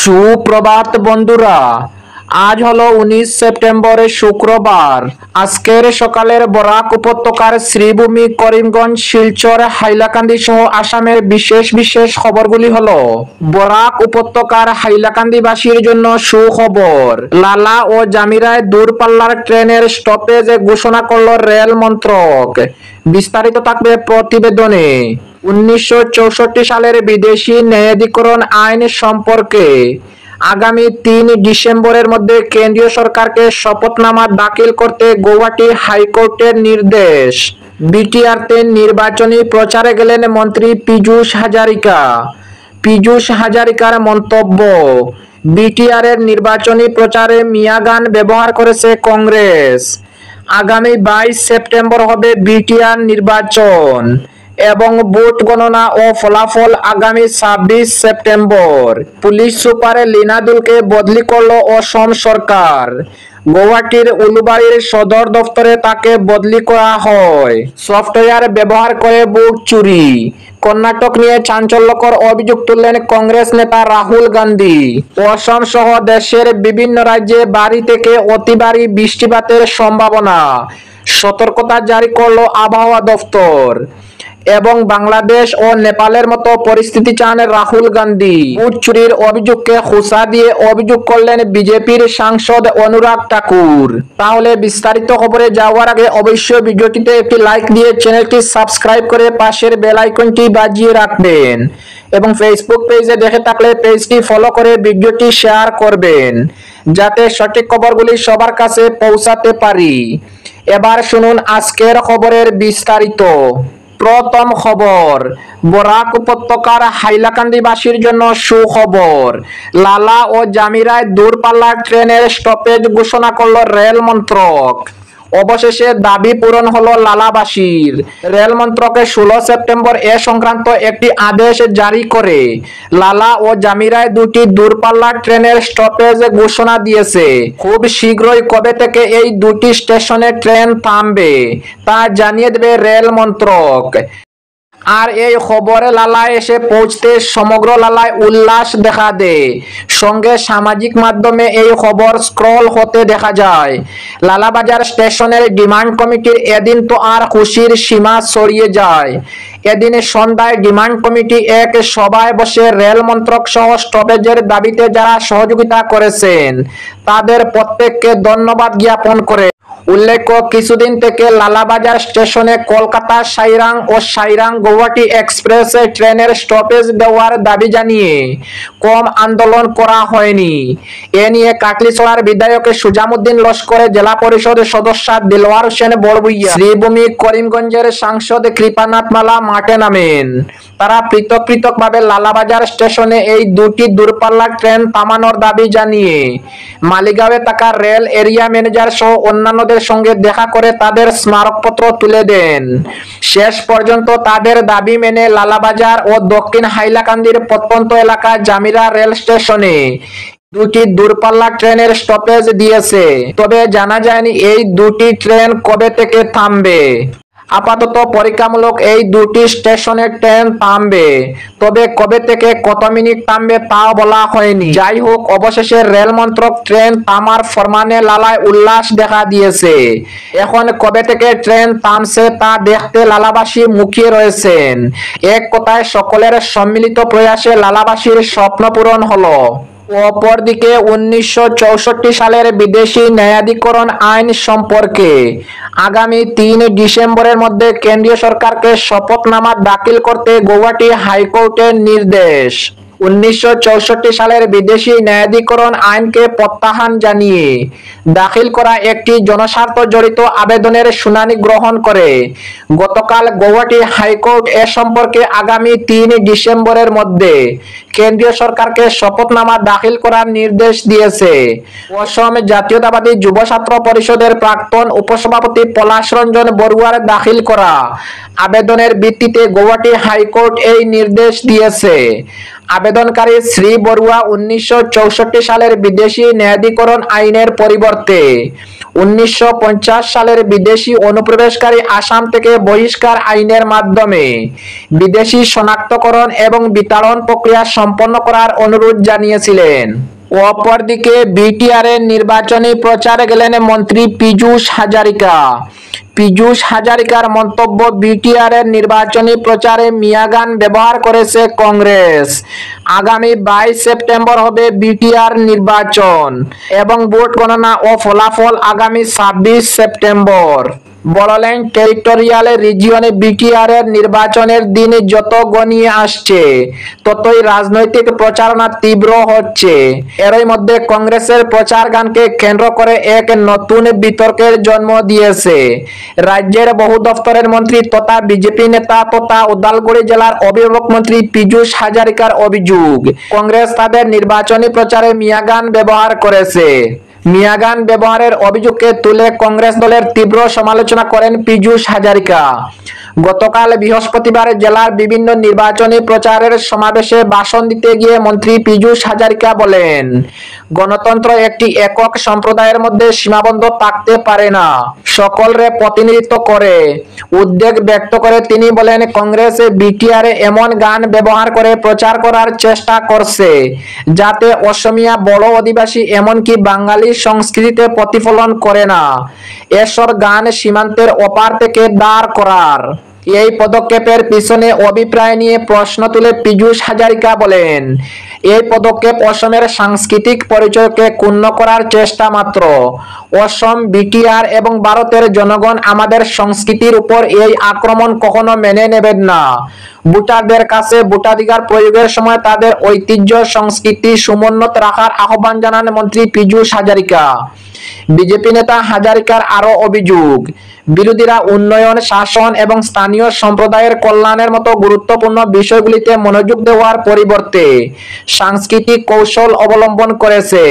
সুপ্রভাত বন্ধুরা, আজ হলো 19 সেপ্টেম্বর শুক্রবার। আজকের সকালের বরাক উপত্যকার শ্রীভূমি, করিমগঞ্জ, শিলচর, হাইলাকান্দি সহ আসামের বিশেষ বিশেষ খবরগুলি হলো: বরাক উপত্যকার হাইলাকান্দিবাসীর জন্য সুখবর, লালা ও জামিরায় দূরপাল্লার ট্রেনের স্টপেজ ঘোষণা করল রেল মন্ত্রক। বিস্তারিত থাকবে প্রতিবেদনে। 1964 সালের বিদেশি ন্যায়াধিকরণ আইন সম্পর্কে আগামী 3 ডিসেম্বরের মধ্যে কেন্দ্রীয় সরকারকে শপথনামা দাখিল করতে গৌহাটি হাইকোর্টের নির্দেশ। বিটিআরতে নির্বাচনী প্রচারে গেলেন মন্ত্রী পীযূষ হাজারিকা। পীযূষ হাজারিকার মন্তব্য: বিটিআরের নির্বাচনী প্রচারে মিয়া গান ব্যবহার করেছে কংগ্রেস। আগামী 22 সেপ্টেম্বর হবে বিটিআর নির্বাচন এবং ভোট গণনা ও ফলাফল আগামী 26 সেপ্টেম্বর। পুলিশ সুপার লিনাদুলকে বদলি করল অসম সরকার। গৌহাটির উলুবাড়ির সদর দফতরে তাকে বদলি করা হয়। সফটওয়্যার ব্যবহার করে ভোট চুরি। কর্ণাটক নিয়ে চাঞ্চল্যকর অভিযোগ তুললেন কংগ্রেস নেতা রাহুল গান্ধী। অসম সহ দেশের বিভিন্ন রাজ্যে ভারী থেকে অতি ভারী বৃষ্টিপাতের সম্ভাবনা, সতর্কতা জারি করল আবহাওয়া দফতর। এবং বাংলাদেশ ও নেপালের মতো পরিস্থিতি চান রাহুল গান্ধী। ভোট চুরির অভিযোগকে খোঁচা দিয়ে অভিযোগ করলেন বিজেপির সাংসদ অনুরাগ ঠাকুর। তাহলে বিস্তারিত খবরে যাওয়ার আগে অবশ্যই ভিডিওটিতে একটি লাইক দিয়ে চ্যানেলটি সাবস্ক্রাইব করে পাশের বেল আইকনটি বাজিয়ে রাখবেন এবং ফেসবুক পেজে দেখে থাকলে পেজটি ফলো করে ভিডিওটি শেয়ার করবেন, যাতে সঠিক খবরগুলি সবার কাছে পৌঁছাতে পারি। এবার শুনুন আজকের খবরের বিস্তারিত। প্রথম খবর, বরাক উপত্যকার হাইলাকান্দিবাসীর জন্য সুখবর, লালা ও জামিরায় দূরপাল্লার ট্রেনের স্টপেজ ঘোষণা করল রেল মন্ত্রক। অবশেষে দাবি পূরণ হলো লালাবাসীর। রেল মন্ত্রকে 16 সেপ্টেম্বর এ সংক্রান্ত একটি আদেশ জারি করে লালা ও জামিরায় দুটি দূরপাল্লার ট্রেনের স্টপেজ ঘোষণা দিয়েছে। খুব শীঘ্রই কবে থেকে এই দুটি স্টেশনে ট্রেন থামবে তা জানিয়ে দেবে রেল মন্ত্রক। আর এই খবরে লালায় এসে পৌঁছতে সমগ্র লালায় উল্লাস দেখা দেয়। সঙ্গে সামাজিক মাধ্যমে এই খবর স্ক্রল হতে দেখা যায়। লালাবাজার স্টেশনের ডিমান্ড কমিটির এদিন তো আর খুশির সীমা ছড়িয়ে যায়। এদিন সন্ধ্যায় ডিমান্ড কমিটি এক সভায় বসে রেল মন্ত্রক সহ স্টপেজের দাবিতে যারা সহযোগিতা করেছেন তাদের প্রত্যেককে ধন্যবাদ জ্ঞাপন করে। উল্লেখ্য, কিছুদিন থেকে লালাবাজার স্টেশনে কলকাতা সাইরাং ও সাইরাং গৌহাটি এক্সপ্রেস ট্রেনের স্টপেজ দেওয়ার দাবি জানিয়ে কম আন্দোলন করা হয়নি। এ নিয়ে কাটলিছড়ার বিধায়ক সুজামুদ্দিন লস্করের জেলা পরিষদ সদস্য দিলওয়ার হোসেন বড়ভূইয়া, শ্রীভূমি, করিমগঞ্জের সাংসদ কৃপানাথ মালা মাঠে নামেন। তারা পৃথক পৃথকভাবে লালাবাজার স্টেশনে এই দুটি দূরপাল্লার ট্রেন থামানোর দাবি জানিয়ে মালিগাঁওয়ে থাকা রেল এরিয়া ম্যানেজার সহ অন্যান্যদের সঙ্গে দেখা করে তাদের স্মারকপত্র তুলে দেন। শেষ পর্যন্ত তাদের দাবি মেনে লালাবাজার ও দক্ষিণ হাইলাকান্দির প্রত্যন্ত এলাকা জামিরা রেল স্টেশনে দুটি দূরপাল্লা ট্রেনের স্টপেজ দিয়েছে। তবে জানা যায়নি এই দুটি ট্রেন কবে থেকে থামবে। আপাতত পরীক্ষামূলক এই দুটি স্টেশনে ট্রেন থামবে, তবে কবে থেকে কত মিনিট থামবে তাও বলা হয়নি। যাই হোক, অবশেষে রেল মন্ত্রক ট্রেন থামার ফরমানে লালায় উল্লাস দেখা দিয়েছে। এখন কবে থেকে ট্রেন থামছে তা দেখতে লালাবাসী মুখিয়ে রয়েছেন। এক কথায় সকলের সম্মিলিত প্রয়াসে লালাবাসীর স্বপ্ন পূরণ হলো। অপরদিকে 1964 সালের বিদেশি ন্যায়াধিকরণ আইন সম্পর্কে আগামী 3 ডিসেম্বরের মধ্যে কেন্দ্রীয় সরকারকে শপথনামা দাখিল করতে গৌহাটি হাইকোর্টের নির্দেশ। 1964 সালের বিদেশি ন্যায়াধিকরণ আইনকে প্রত্যাখ্যান জানিয়ে দাখিল করা একটি জনস্বার্থ জড়িত আবেদনের শুনানি গ্রহণ করে গতকাল গৌহাটি হাইকোর্ট এ সম্পর্কে আগামী 3 ডিসেম্বরের মধ্যে কেন্দ্রীয় সরকারকে শপথনামা দাখিল করার নির্দেশ দিয়েছে। অসম জাতীয়তাবাদী যুব ছাত্র পরিষদের প্রাক্তন উপসভাপতি পলাশ রঞ্জন বড়ুয়ার দাখিল করা আবেদনের ভিত্তিতে গৌহাটি হাইকোর্ট এই নির্দেশ দিয়েছে। আবেদনকারী শ্রী বড়ুয়া 1964 সালের বিদেশি ন্যায়াধিকরণ আইনের পরিবর্তে 1950 সালের বিদেশি অনুপ্রবেশকারী আসাম থেকে বহিষ্কার আইনের মাধ্যমে বিদেশি শনাক্তকরণ এবং বিতাড়ন প্রক্রিয়া সম্পন্ন করার অনুরোধ জানিয়েছিলেন। অপরদিকে বিটিআরের নির্বাচনী প্রচারে গেলেন মন্ত্রী পীযূষ হাজারিকা। পীযূষ হাজারিকার মন্তব্য, বিটিআরের নির্বাচনী প্রচারে মিয়া গান ব্যবহার করেছে কংগ্রেস। আগামী 22 সেপ্টেম্বর হবে বিটিআর নির্বাচন এবং ভোট গণনা ও ফলাফল আগামী 26 সেপ্টেম্বর। বড়োল্যান্ড টেরিটোরিয়াল রিজিয়নে বিটিআরের নির্বাচনের দিন যত গনিয়ে আসছে ততই রাজনৈতিক প্রচারণা তীব্র হচ্ছে। এরই মধ্যে কংগ্রেসের প্রচার গানকে কেন্দ্র করে এক নতুন বিতর্কের জন্ম দিয়েছে। রাজ্যের বহু দফতরের মন্ত্রী তথা বিজেপি নেতা তথা উদালগুড়ি জেলার অভিভাবক মন্ত্রী পীযূষ হাজারিকার অভিযোগ, কংগ্রেস তাদের নির্বাচনী প্রচারে মিয়া গান ব্যবহার করেছে। মিয়া গান ব্যবহারের অভিযোগকে তুলে কংগ্রেস দলের তীব্র সমালোচনা করেন পীযূষ হাজারিকা। গতকাল বৃহস্পতিবার জেলার বিভিন্ন নির্বাচনী প্রচারের সমাবেশে ভাষণ দিতে গিয়ে মন্ত্রী পীযূষ হাজারিকা বলেন, গণতন্ত্র একটি একক সম্প্রদায়ের মধ্যে সীমাবদ্ধ থাকতে পারে না, সকলরে প্রতিনিধিত্ব করে। উদ্বেগ ব্যক্ত করে তিনি বলেন, কংগ্রেস বিটিআরে এমন গান ব্যবহার করে প্রচার করার চেষ্টা করছে যাতে অসমিয়া, বড়, আদিবাসী এমনকি বাঙালি সংস্কৃতিতে প্রতিফলন করে না। এসব গান সীমান্তের ওপার থেকে দাঁড় করার। এই পদক্ষেপের পিছনে অভিপ্রায় নিয়ে প্রশ্ন তুলে পীযূষ হাজারিকা বলেন, এই পদক্ষেপ অসমের সাংস্কৃতিক পরিচয়কে ক্ষুণ্ণ করার চেষ্টা মাত্র। অসম, বিটিআর এবং ভারতের জনগণ আমাদের সংস্কৃতির উপর এই আক্রমণ কখনো মেনে নেবেন না। ভোটারদের কাছে ভোটাধিকার প্রয়োগের সময় তাদের ঐতিহ্য, সংস্কৃতি সমুন্নত রাখার আহ্বান জানান মন্ত্রী পীযূষ হাজারিকা। বিজেপি নেতা হাজারিকার আরো অভিযোগ, বিরোধীরা উন্নয়ন, শাসন এবং স্থানীয় সম্প্রদায়ের কল্যাণের মতো গুরুত্বপূর্ণ বিষয়গুলিতে মনোযোগ দেওয়ার পরিবর্তে সাংস্কৃতিক কৌশল অবলম্বন করেছে।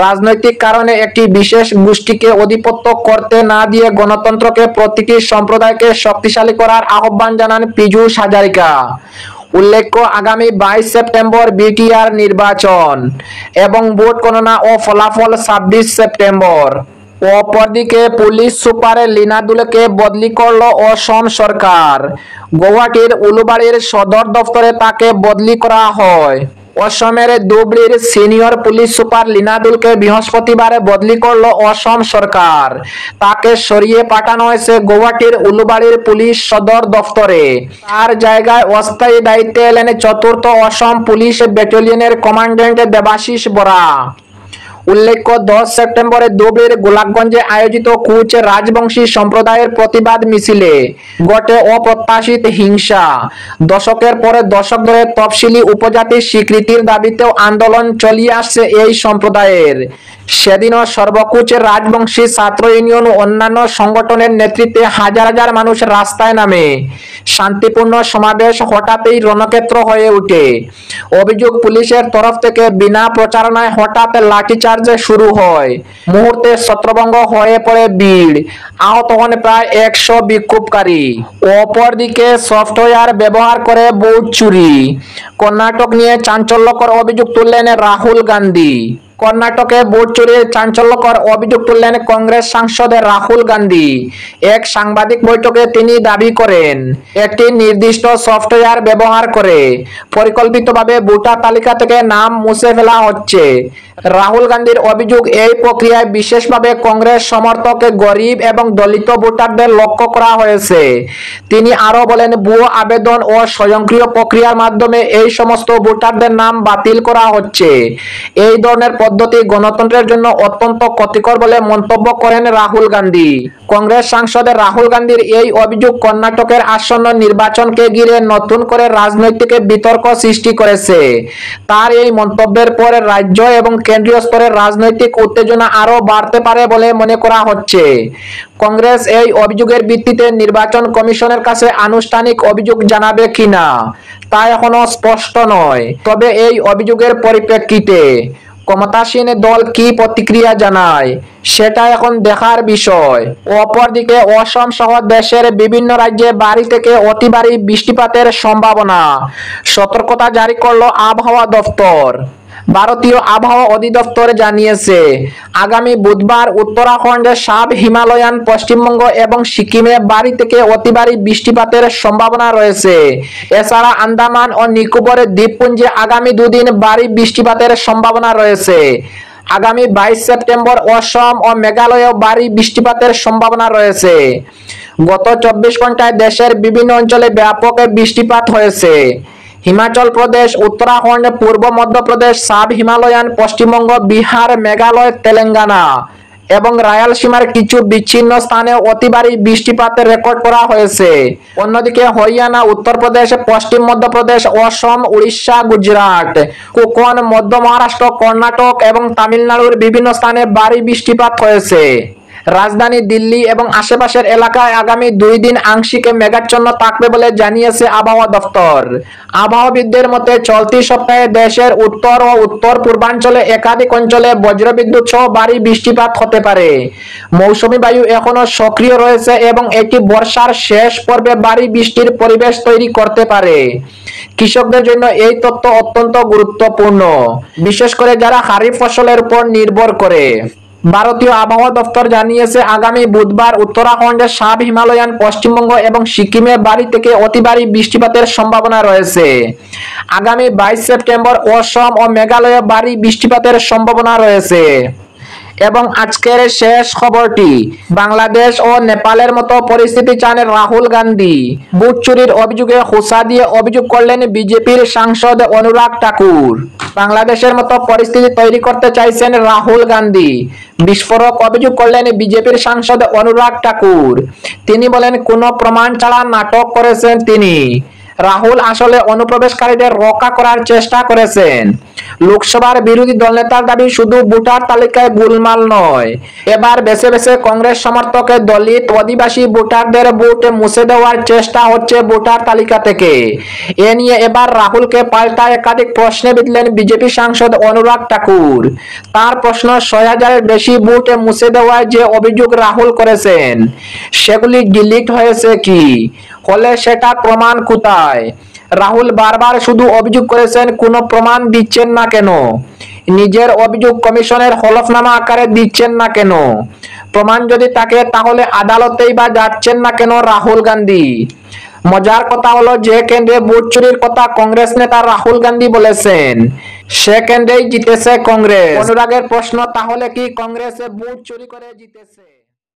রাজনৈতিক কারণে একটি বিশেষ গোষ্ঠীকে আধিপত্য করতে না দিয়ে গণতন্ত্রকে প্রতিটি সম্প্রদায়কে শক্তিশালী করার আহ্বান জানান পীযূষ হাজারিকা। উল্লেখ্য, আগামী 22 সেপ্টেম্বর বিটিআর নির্বাচন এবং ভোট গণনা ও ফলাফল 26 সেপ্টেম্বর। অপরদিকে পুলিশ সুপার লীনা দুলেকে বদলি করল অসম সরকার। গুয়াহাটির উলুবাড়ির সদর দফতরে তাকে বদলি করা হয়। অসমের ধুবড়ির সিনিয়র পুলিশ সুপার লীনা দুলকে বৃহস্পতিবারে বদলি করল অসম সরকার। তাকে সরিয়ে পাঠানো হয়েছে গুয়াহাটির উলুবাড়ির পুলিশ সদর দফতরে। তার জায়গায় অস্থায়ী দায়িত্বে এলেন 4th অসম পুলিশ ব্যাটালিয়নের কমান্ড্যান্ট দেবাশিস বরা। উল্লেখ্য, 10 সেপ্টেম্বরে ধুবড়ির গোলাপগঞ্জে আয়োজিত কুচ রাজবংশী সম্প্রদায়ের প্রতিবাদ মিছিলে ঘটে অপ্রত্যাশিত হিংসা। দশকের পরে দশক ধরে তফসিলি উপজাতির স্বীকৃতির দাবিতেও আন্দোলন চালিয়ে আসছে এই সম্প্রদায়ের। সেদিনও সর্বকুচ রাজবংশী ছাত্র ইউনিয়ন ও অন্যান্য সংগঠনের নেতৃত্বে হাজার হাজার মানুষ রাস্তায় নামে। শান্তিপূর্ণ সমাবেশ হঠাৎই রণক্ষেত্র হয়ে ওঠে। অভিযোগ, পুলিশের তরফ থেকে বিনা প্রচারণায় হঠাৎ লাঠিচার্জ শুরু হয়। মুহূর্তে ছত্রভঙ্গ হয়ে পড়ে ভিড়। আহত হন প্রায় 100 বিক্ষোভকারী। অপরদিকে সফটওয়্যার ব্যবহার করে ভোট চুরি। কর্ণাটক নিয়ে চাঞ্চল্যকর অভিযোগ তুললেন রাহুল গান্ধী। কর্ণাটকে ভোট চুরির চাঞ্চল্যকর অভিযোগ তুললেন কংগ্রেস সাংসদ রাহুল গান্ধী। এক সাংবাদিক বৈঠকে তিনি দাবি করেন, একটি নির্দিষ্ট সফটওয়্যার ব্যবহার করে পরিকল্পিতভাবে ভোটার তালিকা থেকে নাম মুছে ফেলা হচ্ছে। রাহুল গান্ধীর অভিযোগ, এই প্রক্রিয়ায় বিশেষভাবে কংগ্রেস সমর্থক, গরিব এবং দলিত ভোটারদের লক্ষ্য করা হয়েছে। তিনি আরো বলেন, ভুয়ো আবেদন ও স্বয়ংক্রিয় প্রক্রিয়ার মাধ্যমে এই সমস্ত ভোটারদের নাম বাতিল করা হচ্ছে। এই ধরনের পদ্ধতি গণতন্ত্রের জন্য অত্যন্ত ক্ষতিকর বলে মন্তব্য করেন রাহুল গান্ধী। কংগ্রেস সাংসদ রাহুল গান্ধীর এই অভিযোগ কর্ণাটকের আসন্ন নির্বাচনকে ঘিরে নতুন করে রাজনৈতিক বিতর্ক সৃষ্টি করেছে। তার এই মন্তব্যের পরে রাজ্য এবং কেন্দ্রীয় স্তরের রাজনৈতিক উত্তেজনা আরো বাড়তে পারে বলে মনে করা হচ্ছে। কংগ্রেস এই অভিযোগের ভিত্তিতে নির্বাচন কমিশনের কাছে আনুষ্ঠানিক অভিযোগ জানাবে কিনা তা এখনো স্পষ্ট নয়। তবে এই অভিযোগের পরিপ্রেক্ষিতে ক্ষমতাসীন দল কি প্রতিক্রিয়া জানায় সেটা এখন দেখার বিষয়। অপরদিকে অসম সহ দেশের বিভিন্ন রাজ্যে ভারী থেকে অতি ভারী বৃষ্টিপাতের সম্ভাবনা, সতর্কতা জারি করলো আবহাওয়া দফতর। ভারতীয় আবহাওয়া অধিদপ্তর জানিয়েছে আগামী বুধবার উত্তরাখণ্ড, সাব হিমালয়ান, পশ্চিমবঙ্গ এবং সিকিমে ভারী থেকে অতি ভারী বৃষ্টিপাতের সম্ভাবনা রয়েছে। এছাড়া আন্দামান ও নিকোবরের দ্বীপপুঞ্জে আগামী দুদিন ভারী বৃষ্টিপাতের সম্ভাবনা রয়েছে। আগামী 22 সেপ্টেম্বর অসম ও মেঘালয়েও ভারী বৃষ্টিপাতের সম্ভাবনা রয়েছে। গত 24 ঘন্টায় দেশের বিভিন্ন অঞ্চলে ব্যাপক বৃষ্টিপাত হয়েছে। হিমাচল প্রদেশ, উত্তরাখণ্ড, পূর্ব মধ্যপ্রদেশ, সাব হিমালয়ান, পশ্চিমবঙ্গ, বিহার, মেঘালয়, তেলেঙ্গানা এবং রায়ালসীমার কিছু বিচ্ছিন্ন স্থানে অতি ভারী বৃষ্টিপাতের রেকর্ড করা হয়েছে। অন্যদিকে হরিয়ানা, উত্তরপ্রদেশ, পশ্চিম মধ্যপ্রদেশ, অসম, উড়িষ্যা, গুজরাট, কোকণ, মধ্য মহারাষ্ট্র, কর্ণাটক এবং তামিলনাড়ুর বিভিন্ন স্থানে ভারী বৃষ্টিপাত হয়েছে। রাজধানী দিল্লি এবং আশেপাশের এলাকায় আগামী 2 দিন আংশিক মেঘাচ্ছন্ন থাকবে বলে জানিয়েছে আবহাওয়া দফতর। আবহাওয়াবিদদের মতে চলতি সপ্তাহে দেশের উত্তর ও উত্তর পূর্বাঞ্চলে একাধিক অঞ্চলে বজ্রবিদ্যুৎ সহ ভারী বৃষ্টিপাত হতে পারে। মৌসুমী বায়ু এখনো সক্রিয় রয়েছে এবং এটি বর্ষার শেষ পর্বে ভারী বৃষ্টির পরিবেশ তৈরি করতে পারে। কৃষকদের জন্য এই তথ্য অত্যন্ত গুরুত্বপূর্ণ, বিশেষ করে যারা খারিফ ফসলের উপর নির্ভর করে। ভারতীয় আবহাওয়া দফতর জানিয়েছে আগামী বুধবার উত্তরাখণ্ডের সাব হিমালয়ান, পশ্চিমবঙ্গ এবং সিকিমে ভারী থেকে অতি ভারী বৃষ্টিপাতের সম্ভাবনা রয়েছে। আগামী 22 সেপ্টেম্বর অসম ও মেঘালয়ে ভারী বৃষ্টিপাতের সম্ভাবনা রয়েছে। এবং আজকের শেষ খবরটি, বাংলাদেশ ও নেপালের মতো পরিস্থিতি চান রাহুল গান্ধী। ভোট চুরির অভিযোগে খোঁচা দিয়ে অভিযোগ করলেন বিজেপির সাংসদ অনুরাগ ঠাকুর। বাংলাদেশের মতো পরিস্থিতি তৈরি করতে চাইছেন রাহুল গান্ধী, বিস্ফোরক অভিযোগ করলেন বিজেপির সাংসদ অনুরাগ ঠাকুর। তিনি বলেন কোনো প্রমাণ ছাড়া নাটক করেছেন তিনি। রাহুল আসলে অনুপ্রবেশকারীদের রক্ষা করার চেষ্টা করেছেন। লোকসভার বিরোধী দলনেতার দাবি শুধু ভোটার তালিকায় গোলমাল নয়, এবার বেছে বেছে কংগ্রেস সমর্থকের দলিত আদিবাসী ভোটারদের ভোট মুছে দেওয়ার চেষ্টা হচ্ছে ভোটার তালিকা থেকে। এ নিয়ে এবার রাহুলকে পাল্টা একাধিক প্রশ্নে বিঁধলেন বিজেপি সাংসদ অনুরাগ ঠাকুর। তার প্রশ্ন, 6000-এর বেশি ভোট মুছে দেওয়ায় যে অভিযোগ রাহুল করেছেন সেগুলি ডিলিট হয়েছে কি, হলে সেটা প্রমাণ কোথায়? রাহুল বারবার শুধু অভিযোগ করেছেন, কোনো প্রমাণ দিচ্ছেন না কেন? নিজের অভিযোগ কমিশনের হলফনামা আকারে দিচ্ছেন না কেন? প্রমাণ যদি থাকে তাহলে আদালতেই বা যাচ্ছেন না কেন রাহুল গান্ধী? মজার কথা হলো, যে কেন্দ্রে ভোট চুরির কথা কংগ্রেস নেতা রাহুল গান্ধী বলেছেন সে কেন্দ্রেই জিতেছে কংগ্রেস। অনুরাগের প্রশ্ন, তাহলে কি কংগ্রেসে ভোট চুরি করে জিতেছে?